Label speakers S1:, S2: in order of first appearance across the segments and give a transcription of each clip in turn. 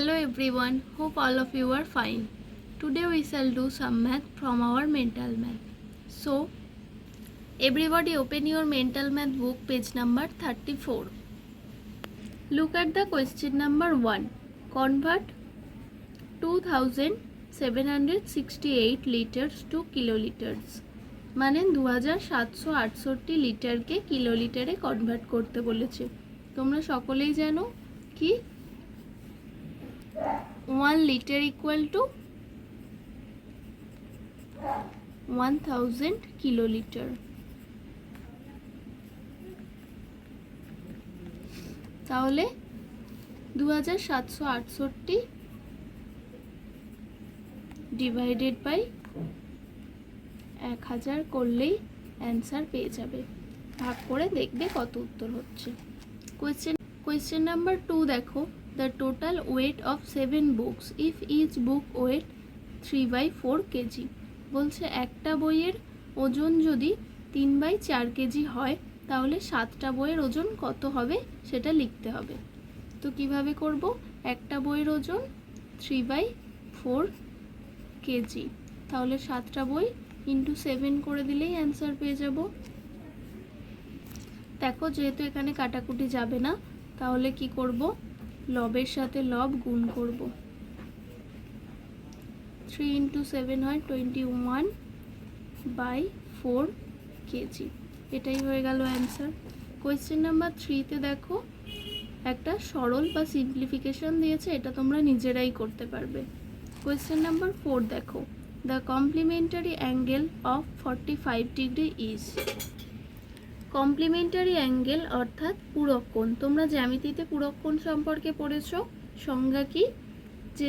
S1: Hello everyone, hope all of you are fine. Today we shall do some math from our mental math. So, everybody open your mental math book, page number 34. Look at the question number 1. Convert 2768 liters to kiloliters. মানে 2768 লিটারকে কিলোলিটারে convert করতে বলেছে। তোমরা সকলেই জানো কি 1 liter equal to 1000 kiloliter. তাহলে 2768 divided by 1000 করলেই answer পেয়ে যাবে। ভাগ করে দেখবে কত উত্তর হচ্ছে। কোয়েশ্চেন নাম্বার 2 দেখো, the total weight of 7 books if each book weight 3/4 kg। বলছে একটা বইয়ের ওজন যদি 3/4 কেজি হয় তাহলে 7টা বইয়ের ওজন কত হবে সেটা লিখতে হবে। তো কিভাবে করব? একটা বইয়ের ওজন 3/4 কেজি, তাহলে 7টা বই ইন্টু 7 করে দিলেই অ্যান্সার পেয়ে যাব। দেখো যেহেতু এখানে কাটাকুটি যাবে না, তাহলে কি করব? লবের সাথে লব গুণ করব। 3 × 7 হয় 21/4 কেজি। এটাই হয়ে গেল অ্যান্সার। কোয়েশ্চেন নাম্বার 3তে দেখো একটা সরল বা সিম্পলিফিকেশন দিয়েছে, এটা তোমরা নিজেরাই করতে পারবে। কোয়েশ্চেন নাম্বার 4 দেখো, the complimentary angle of 45 degree is. Complimentary angle অর্থাৎ পূরক কোণ। তোমরা জ্যামিতিতে পূরক কোণ সম্পর্কে পড়েছো। সংজ্ঞা কি? যে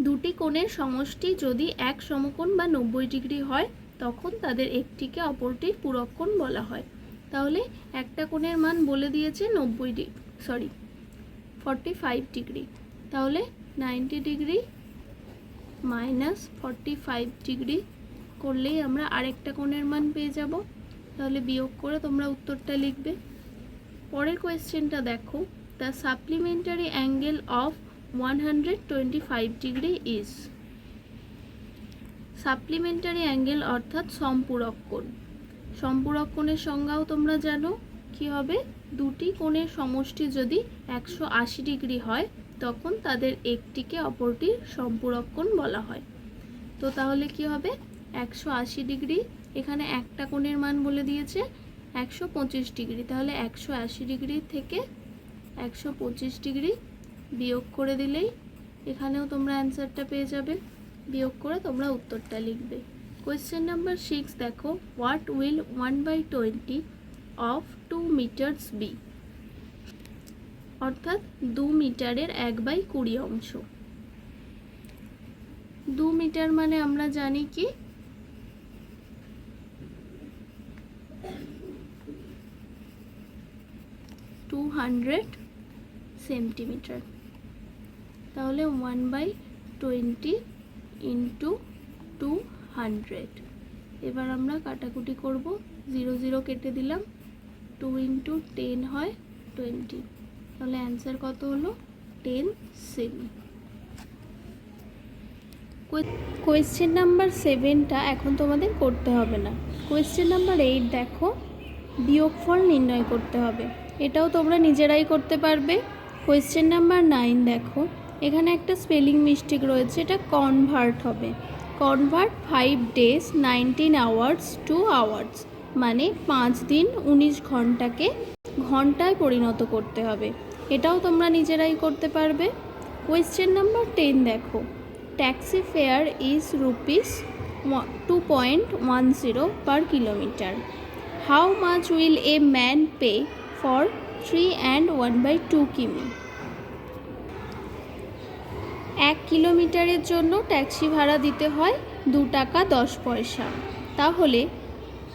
S1: দুটি কোণের সমষ্টি যদি এক সমকোণ বা 90 ডিগ্রি হয় তখন তাদের একটিকে অপরটির পূরক কোণ বলা হয়। তাহলে একটা কোণের মান বলে দিয়েছে 45 ডিগ্রি, তাহলে 90 ডিগ্রি মাইনাস 45 ডিগ্রি করলেই আমরা আরেকটা কোণের মান পেয়ে যাব। তাহলে বিয়োগ করে তোমরা উত্তরটা লিখবে। পরের কোয়েশ্চেনটা দেখো, the supplementary angle of 125 degree is. Supplementary angle অর্থাৎ সম্পূরক কোণ। সম্পূরক কোণের সংজ্ঞাও তোমরা জানো কি হবে? দুটি কোণের সমষ্টি যদি 180 ডিগ্রি হয় তখন তাদের একটিকে অপরটির সম্পূরক কোণ বলা হয়। তো তাহলে কি হবে? 180 ডিগ্রি, এখানে একটা কোণের মান বলে দিয়েছে 125 ডিগ্রি, তাহলে 180 ডিগ্রি থেকে 125 ডিগ্রি বিয়োগ করে দিলেই এখানেও তোমরা অ্যান্সারটা পেয়ে যাবে। বিয়োগ করে তোমরা উত্তরটা লিখবে। কোয়েশ্চেন নাম্বার 6 দেখো, what will 1/20 of 2 metres be. অর্থাৎ 2 মিটারের 1/20 অংশ। 2 মিটার মানে আমরা জানি কি 200 সেন্টিমিটার। তাহলে 1/20 ইন্টু 200। এবার আমরা কাটাকুটি করব, 0 0 কেটে দিলাম, 2 × 10 হয় 20। তাহলে অ্যান্সার কত হলো? 10 সেমি। কোয়েশ্চেন নাম্বার 7টা এখন তোমাদের করতে হবে না। কোয়েশ্চেন নাম্বার 8 দেখো, বিয়োগফল নির্ণয় করতে হবে। এটাও তোমরা নিজেরাই করতে পারবে। কোয়েশ্চেন নাম্বার 9 দেখো, এখানে একটা স্পেলিং মিস্টেক রয়েছে, এটা কনভার্ট হবে। Convert 5 days 19 hours to hours, মানে 5 দিন 19 ঘন্টাকে ঘন্টায় পরিণত করতে হবে। এটাও তোমরা নিজেরাই করতে পারবে। কোয়েশ্চেন নাম্বার 10 দেখো, taxi fare is ₹2.10 per kilometer. How much will a man pay for 3 and 1/2 কিমি? 1 কিলোমিটারের জন্য ট্যাক্সি ভাড়া দিতে হয় 2 টাকা 10 পয়সা। তাহলে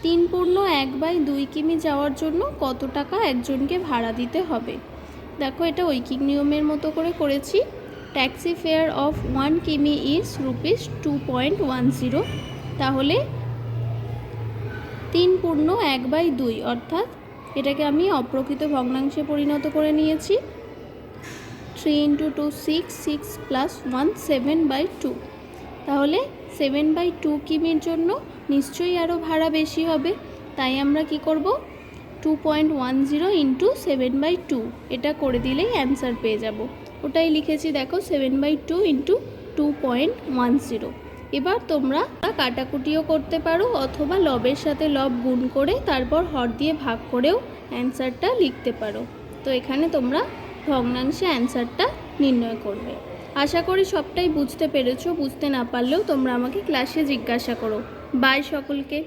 S1: 3.1/2 কিমি যাওয়ার জন্য কত টাকা একজনকে ভাড়া দিতে হবে? দেখো এটা ঐকিক নিয়মের মতো করে করেছি। ট্যাক্সি ফেয়ার অফ 1 কিমি ইজ ₹2.10। তাহলে 3.1/2 অর্থাৎ এটাকে আমি অপ্রকৃত ভগ্নাংশে পরিণত করে নিয়েছি। 3 ইন্টু টু 6, 6 প্লাস 1 7/2। তাহলে 7/2 কিমির জন্য নিশ্চয়ই আরও ভাড়া বেশি হবে, তাই আমরা কি করব 2.10 ইন্টু 7/2 এটা করে দিলেই অ্যান্সার পেয়ে যাব। ওটাই লিখেছি দেখো 7/2 ইন্টু 2.10। এবার তোমরা কাটাকুটিও করতে পারো অথবা লবের সাথে লব গুণ করে তারপর হর দিয়ে ভাগ করেও অ্যান্সারটা লিখতে পারো। তো এখানে তোমরা ভগ্নাংশে অ্যান্সারটা নির্ণয় করবে। আশা করি সবটাই বুঝতে পেরেছো। বুঝতে না পারলেও তোমরা আমাকে ক্লাসে জিজ্ঞাসা করো। বাই সকলকে।